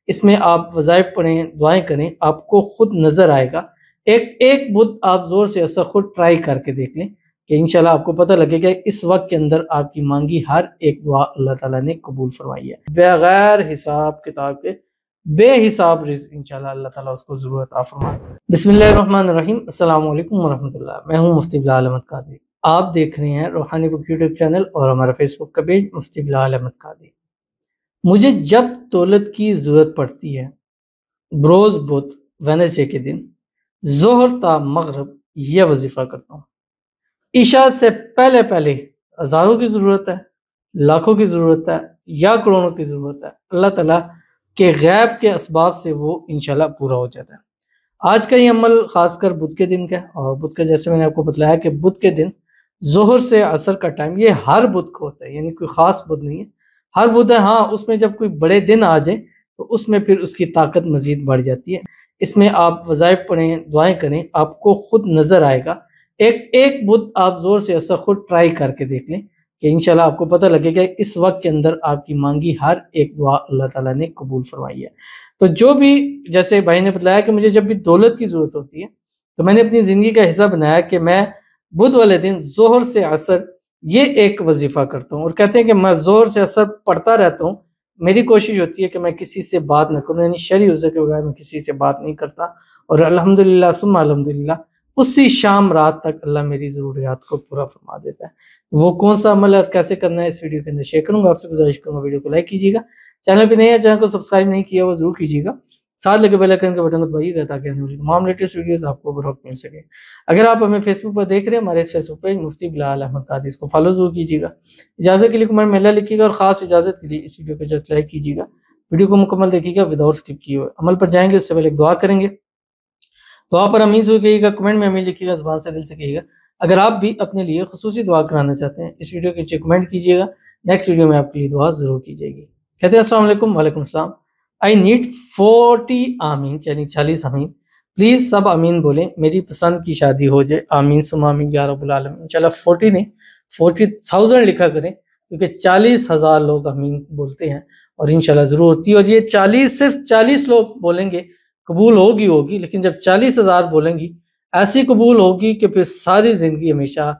اس میں آپ وظائف پڑھیں، دعائیں کریں، آپ کو خود نظر آئے گا۔ ایک بدھ آپ زور سے ایسا خود ٹرائی کر کے دیکھ لیں کہ انشاءاللہ آپ کو پتہ لگے گا اس وقت کے اندر آپ کی مانگی ہر ایک دعا اللہ تعالیٰ نے قبول فرمائی ہے، بغیر حساب کتاب کے بے حساب رزق انشاءاللہ اللہ تعالیٰ اس کو ضرور عطا فرمائے۔ بسم اللہ الرحمن الرحیم، السلام علیکم ورحمۃ اللہ۔ میں ہوں مفتی بلال احمد قادری، آپ دیکھ رہے ہیں روحانی بک یوٹیوب چینل اور ہمارا فیس بک کا پیج مفتی بلال احمد قادری۔ مجھے جب دولت کی ضرورت پڑتی ہے، بروز بدھ وینسڈے کے دن ظہر تا مغرب یہ وظیفہ کرتا ہوں۔ عشاء سے پہلے ہزاروں کی ضرورت ہے، لاکھوں کی ضرورت ہے یا کروڑوں کی ضرورت ہے، اللہ تعالیٰ کے غیب کے اسباب سے وہ انشاءاللہ پورا ہو جاتا ہے۔ آج کا یہ عمل خاص کر بدھ کے دن کا ہے، اور بدھ کا جیسے میں نے آپ کو بتلایا کہ بدھ کے دن ظہر سے عصر کا ٹائم یہ ہر بدھ کو ہوتا ہے، یعنی کوئی خاص بدھ نہیں ہے، ہر بدھ ہے۔ ہاں، اس میں جب کوئی بڑے دن آ جائیں تو اس میں پھر اس کی طاقت مزید بڑھ جاتی ہے۔ اس میں آپ وظائف پڑھیں، دعائیں کریں، آپ کو خود نظر آئے گا۔ ایک بدھ آپ زور سے ایسا خود ٹرائی کر کے دیکھ لیں کہ انشاءاللہ آپ کو پتہ لگے گا اس وقت کے اندر آپ کی مانگی ہر ایک دعا اللہ تعالیٰ نے قبول فرمائی ہے۔ تو جو بھی جیسے بھائی نے بتلایا کہ مجھے جب بھی دولت کی ضرورت ہوتی ہے تو میں نے اپنی زندگی کا حصہ بنایا کہ میں بدھ والے دن ظہر سے عصر یہ ایک وظیفہ کرتا ہوں، اور کہتے ہیں کہ میں ظہر سے عصر پڑھتا رہتا ہوں۔ میری کوشش ہوتی ہے کہ میں کسی سے بات نہ کروں، یعنی شرعی عذر کے بغیر میں کسی سے بات نہیں کرتا، اور الحمدللہ ثم الحمدللہ اسی شام رات تک اللہ میری ضروریات کو پورا فرما دیتا ہے۔ وہ کون سا عمل ہے اور کیسے کرنا ہے اس ویڈیو کے اندر شیئر کروں گا، آپ سے گزارش کروں گا ویڈیو کو لائک کیجیے گا، چینل پہ نہیں ہے چینل کو سبسکرائب نہیں کیا وہ ضرور کیجیے گا، ساتھ لگے بیل آئیکن کے بٹن کو دبائیے گا تاکہ آنے والی تمام لیٹسٹ ویڈیوز آپ کو بروقت مل سکے۔ اگر آپ ہمیں فیس بک پر دیکھ رہے ہیں، ہمارے فیس بک پیج مفتی بلال احمد قادری، اس کو فالو ضرور کیجیے گا۔ اجازت کے لیے کمنٹ میں اللہ لکھیے گا، اور خاص اجازت کے لیے اس ویڈیو کو جسٹ لائک کیجیے گا، ویڈیو کو مکمل دیکھیے گا وداؤٹ اسکپ کیے ہوئے۔ عمل پر جائیں گے اس سے پہلے ایک دعا کریں گے، دعا پر امین ضرور کہیے گا، کمنٹ میں امین لکھیے گا، زبان سے دل سے کہیے گا۔ اگر آپ بھی اپنے لیے خصوصی دعا کرانا چاہتے ہیں اس ویڈیو کے نیچے کمنٹ کیجیے گا، نیکسٹ ویڈیو میں آپ کے لیے دعا ضرور کی جائے گی۔ کہتے ہیں السلام علیکم، وعلیکم السلام، I need 40 آمین، یعنی 40 آمین، پلیز سب آمین بولیں، میری پسند کی شادی ہو جائے، آمین ثم آمین یا رب العالمین۔ انشاءاللہ 40 نہیں 40,000 لکھا کریں، کیونکہ 40,000 لوگ آمین بولتے ہیں اور انشاءاللہ ضرور ہوتی ہے، اور یہ 40 صرف 40 لوگ بولیں گے قبول ہوگی، لیکن جب 40,000 بولیں گی ایسی قبول ہوگی کہ پھر ساری زندگی ہمیشہ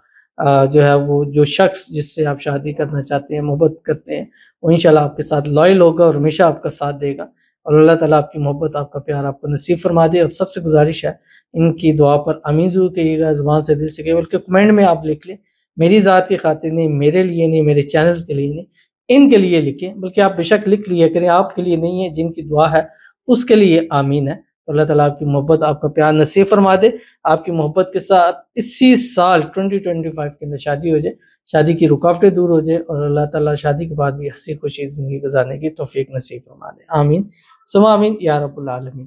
جو ہے وہ جو شخص جس سے آپ شادی کرنا چاہتے ہیں، محبت کرتے ہیں، وہ انشاءاللہ آپ کے ساتھ لائل ہوگا اور ہمیشہ آپ کا ساتھ دے گا، اور اللہ تعالیٰ آپ کی محبت، آپ کا پیار آپ کو نصیب فرما دے۔ اب سب سے گزارش ہے ان کی دعا پر آمین ضرور کہیے گا، زبان سے دل سے کہیے، بلکہ کمنٹ میں آپ لکھ لیں، میری ذات کی خاطر نہیں، میرے لیے نہیں، میرے چینلز کے لیے نہیں، ان کے لیے لکھیں، بلکہ آپ بے شک لکھ لیا کریں، آپ کے لیے نہیں ہے، جن کی دعا ہے اس کے لیے آمین ہے۔ اللہ تعالیٰ آپ کی محبت، آپ کا پیار نصیب فرما دے، آپ کی محبت کے ساتھ اسی سال 2025 کے اندر شادی ہو جائے، شادی کی رکاوٹیں دور ہو جائے، اور اللہ تعالیٰ شادی کے بعد بھی ہنسی خوشی زندگی گزارنے کی توفیق نصیب فرما دے، آمین ثم آمین یا رب العالمین۔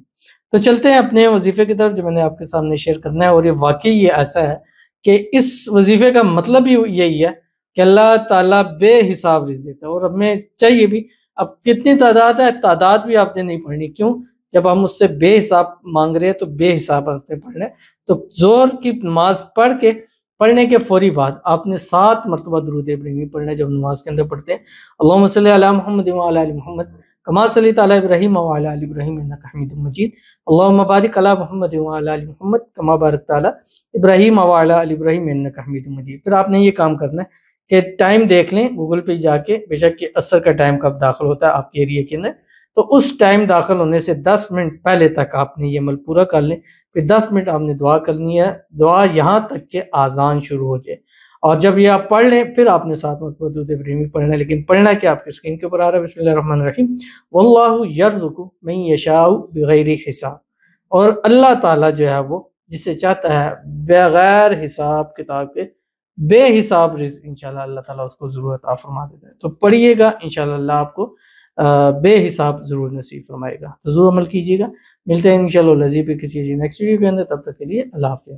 تو چلتے ہیں اپنے وظیفے کی طرف جو میں نے آپ کے سامنے شیئر کرنا ہے، اور یہ واقعی یہ ایسا ہے کہ اس وظیفے کا مطلب ہی یہی ہے کہ اللہ تعالیٰ بے حساب رزق دیتا ہے، اور ہمیں چاہیے بھی، اب کتنی تعداد ہے، تعداد بھی آپ نے نہیں پڑھنی، کیوں؟ جب ہم اس سے بے حساب مانگ رہے ہیں تو بے حساب آپ نے پڑھنا ہے۔ تو ظہر کی نماز پڑھنے کے فوری بعد آپ نے 7 مرتبہ درود ابراہیمی پڑھنا ہے، جب نماز کے اندر پڑھتے ہیں، اللہم صلی علی محمد وعلی آل محمد کما صلیت علی ابراہیم وعلی آل ابراہیم انک حمید مجید، اللہم بارک علی محمد وعلی آل محمد کما بارکت علی ابراہیم وعلی آل ابراہیم انک حمید مجید۔ پھر آپ نے یہ کام کرنا ہے کہ ٹائم دیکھ لیں گوگل پہ جا کے، بے شک کہ عصر کا ٹائم کب داخل ہوتا ہے آپ کے ایریے کے اندر، تو اس ٹائم داخل ہونے سے 10 منٹ پہلے تک آپ نے یہ عمل پورا کر لیں، پھر 10 منٹ آپ نے دعا کرنی ہے، دعا یہاں تک کہ آذان شروع ہو جائے، اور جب یہ آپ پڑھ لیں پھر آپ نے 7 مرتبہ درود ابراہیمی پڑھنا ہے، لیکن پڑھنا کیا آپ کی اسکرین کے اوپر آ رہا ہے، بسم اللہ الرحمن الرحیم، واللہ یرزق من یشاء بغیر حساب، اور اللہ تعالیٰ جو ہے وہ جسے چاہتا ہے بغیر حساب کتاب کے بے حساب رزق انشاءاللہ اللہ تعالیٰ اس کو ضرور عطا فرما دیتا ہے۔ تو پڑھیے گا انشاءاللہ اللہ آپ کو بے حساب ضرور نصیب فرمائے گا، تو ضرور عمل کیجیے گا۔ ملتے ہیں انشاءاللہ پہ کسی نیکسٹ ویڈیو کے اندر، تب تک کے لیے اللہ حافظ۔